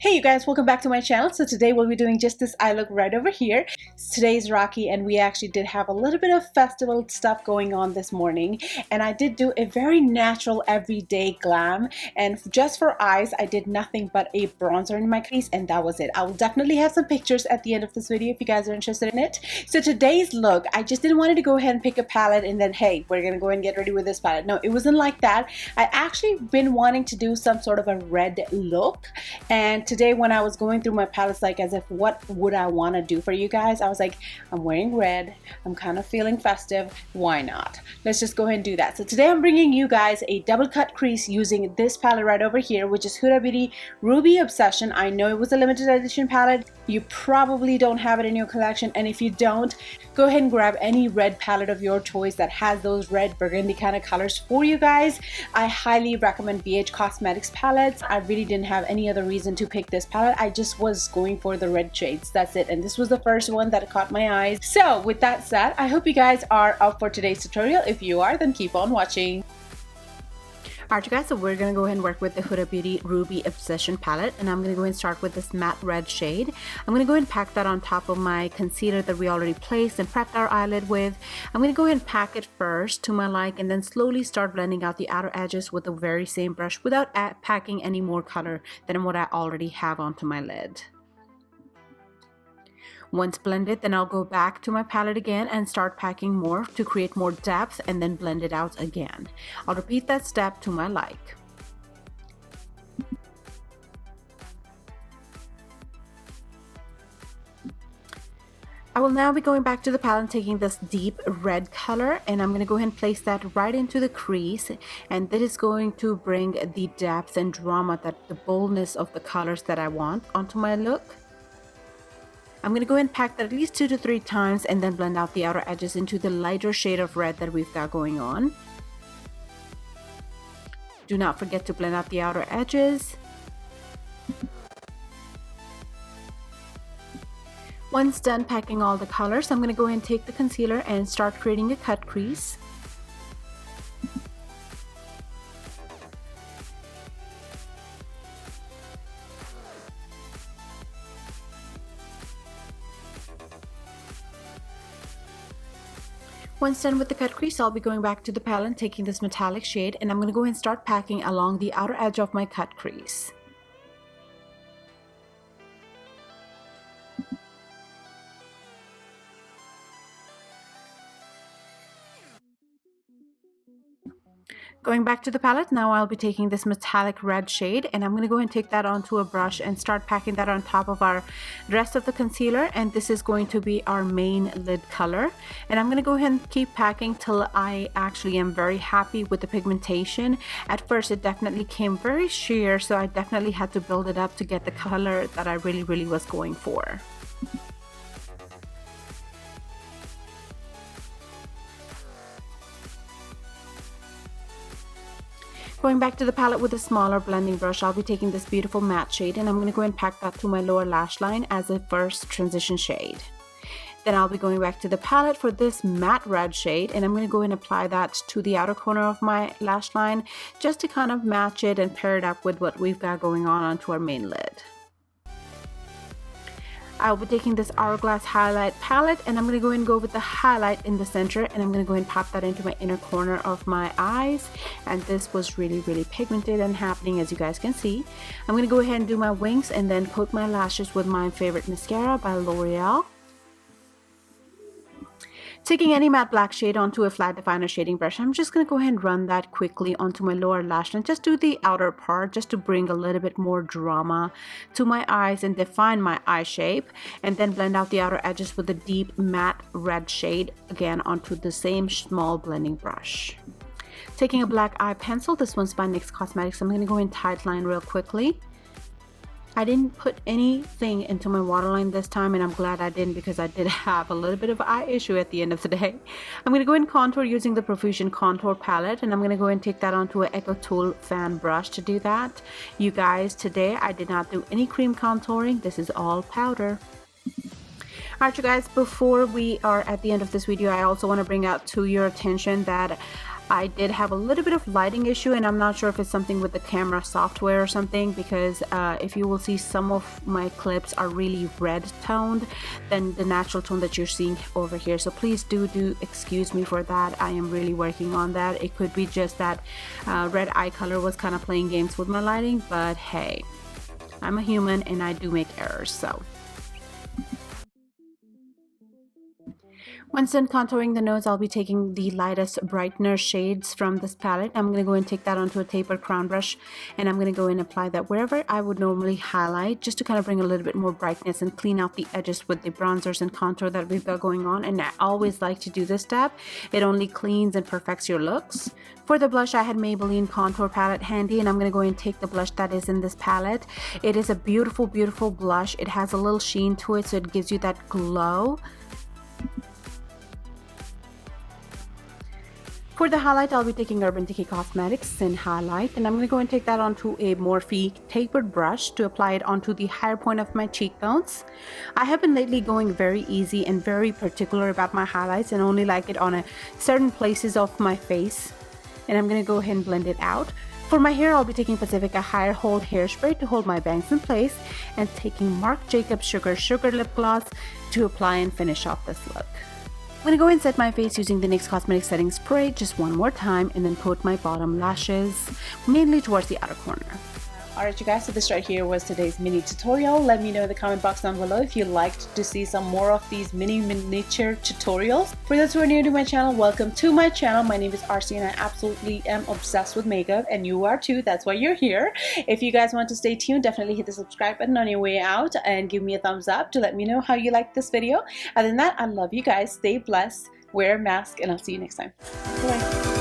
Hey you guys, welcome back to my channel. So today we'll be doing just this eye look right over here. Today's Rocky and we actually did have a little bit of festival stuff going on this morning, and I did do a very natural everyday glam, and just for eyes I did nothing but a bronzer in my crease, and that was it. I will definitely have some pictures at the end of this video if you guys are interested in it. So today's look, I just didn't want to go ahead and pick a palette and then hey, we're gonna go and get ready with this palette. No, it wasn't like that. I actually been wanting to do some sort of a red look, and today when I was going through my palettes, like as if what would I want to do for you guys, I was like, I'm wearing red, I'm kind of feeling festive, why not? Let's just go ahead and do that. So today I'm bringing you guys a double cut crease using this palette right over here, which is Huda Beauty Ruby Obsession. I know it was a limited edition palette. You probably don't have it in your collection, and if you don't, go ahead and grab any red palette of your choice that has those red burgundy kind of colors for you guys. I highly recommend BH Cosmetics palettes. I really didn't have any other reason to pick this palette. I just was going for the red shades, that's it, and this was the first one that caught my eyes. So with that said, I hope you guys are up for today's tutorial. If you are, then keep on watching. Alright you guys, so we're going to go ahead and work with the Huda Beauty Ruby Obsession palette, and I'm going to go ahead and start with this matte red shade. I'm going to go ahead and pack that on top of my concealer that we already placed and prepped our eyelid with. I'm going to go ahead and pack it first to my like, and then slowly start blending out the outer edges with the very same brush without packing any more color than what I already have onto my lid. Once blended, then I'll go back to my palette again and start packing more to create more depth, and then blend it out again. I'll repeat that step to my like. I will now be going back to the palette and taking this deep red color, and I'm going to go ahead and place that right into the crease, and that is going to bring the depth and drama, that the boldness of the colors that I want onto my look. I'm going to go ahead and pack that at least 2 to 3 times, and then blend out the outer edges into the lighter shade of red that we've got going on. Do not forget to blend out the outer edges. Once done packing all the colors, I'm going to go ahead and take the concealer and start creating a cut crease. Once done with the cut crease, I'll be going back to the palette and taking this metallic shade, and I'm going to go ahead and start packing along the outer edge of my cut crease. Going back to the palette, now I'll be taking this metallic red shade, and I'm going to go ahead and take that onto a brush and start packing that on top of our rest of the concealer, and this is going to be our main lid color. And I'm going to go ahead and keep packing till I actually am very happy with the pigmentation. At first it definitely came very sheer, so I definitely had to build it up to get the color that I really was going for. Going back to the palette with a smaller blending brush, I'll be taking this beautiful matte shade, and I'm going to go ahead and pack that to my lower lash line as a first transition shade. Then I'll be going back to the palette for this matte red shade, and I'm going to go ahead and apply that to the outer corner of my lash line just to kind of match it and pair it up with what we've got going on onto our main lid. I'll be taking this Hourglass highlight palette, and I'm going to go ahead and go with the highlight in the center, and I'm going to go ahead and pop that into my inner corner of my eyes, and this was really pigmented and happening, as you guys can see. I'm going to go ahead and do my wings and then coat my lashes with my favorite mascara by L'Oreal. Taking any matte black shade onto a flat definer shading brush, I'm just going to go ahead and run that quickly onto my lower lash line. Just do the outer part just to bring a little bit more drama to my eyes and define my eye shape, and then blend out the outer edges with a deep matte red shade again onto the same small blending brush. Taking a black eye pencil, this one's by NYX Cosmetics, I'm going to go in tight line real quickly. I didn't put anything into my waterline this time, and I'm glad I didn't, because I did have a little bit of an eye issue at the end of the day. I'm going to go in contour using the Profusion Contour Palette, and I'm going to go and take that onto an Echo Tool fan brush to do that. You guys, today I did not do any cream contouring. This is all powder. Alright you guys, before we are at the end of this video, I also want to bring out to your attention that I did have a little bit of lighting issue, and I'm not sure if it's something with the camera software or something, because if you will see, some of my clips are really red toned than the natural tone that you're seeing over here. So please do excuse me for that. I am really working on that. It could be just that red eye color was kind of playing games with my lighting, but hey, I'm a human and I do make errors. So once done contouring the nose, I'll be taking the lightest brightener shades from this palette. I'm going to go and take that onto a tapered crown brush, and I'm going to go and apply that wherever I would normally highlight, just to kind of bring a little bit more brightness and clean out the edges with the bronzers and contour that we've got going on. And I always like to do this step. It only cleans and perfects your looks. For the blush, I had Maybelline contour palette handy, and I'm going to go and take the blush that is in this palette. It is a beautiful blush. It has a little sheen to it, so it gives you that glow. For the highlight, I'll be taking Urban Decay Cosmetics Sin Highlight, and I'm going to go and take that onto a Morphe tapered brush to apply it onto the higher point of my cheekbones. I have been lately going very easy and very particular about my highlights, and only like it on certain places of my face. And I'm going to go ahead and blend it out. For my hair, I'll be taking Pacifica Higher Hold Hairspray to hold my bangs in place, and taking Marc Jacobs Sugar Lip Gloss to apply and finish off this look. I'm going to go and set my face using the NYX Cosmetic Setting Spray just one more time, and then coat my bottom lashes, mainly towards the outer corner. Alright you guys, so this right here was today's mini tutorial. Let me know in the comment box down below if you'd like to see some more of these miniature tutorials. For those who are new to my channel, welcome to my channel. My name is RC and I absolutely am obsessed with makeup, and you are too. That's why you're here. If you guys want to stay tuned, definitely hit the subscribe button on your way out and give me a thumbs up to let me know how you like this video. Other than that, I love you guys. Stay blessed, wear a mask, and I'll see you next time. Bye.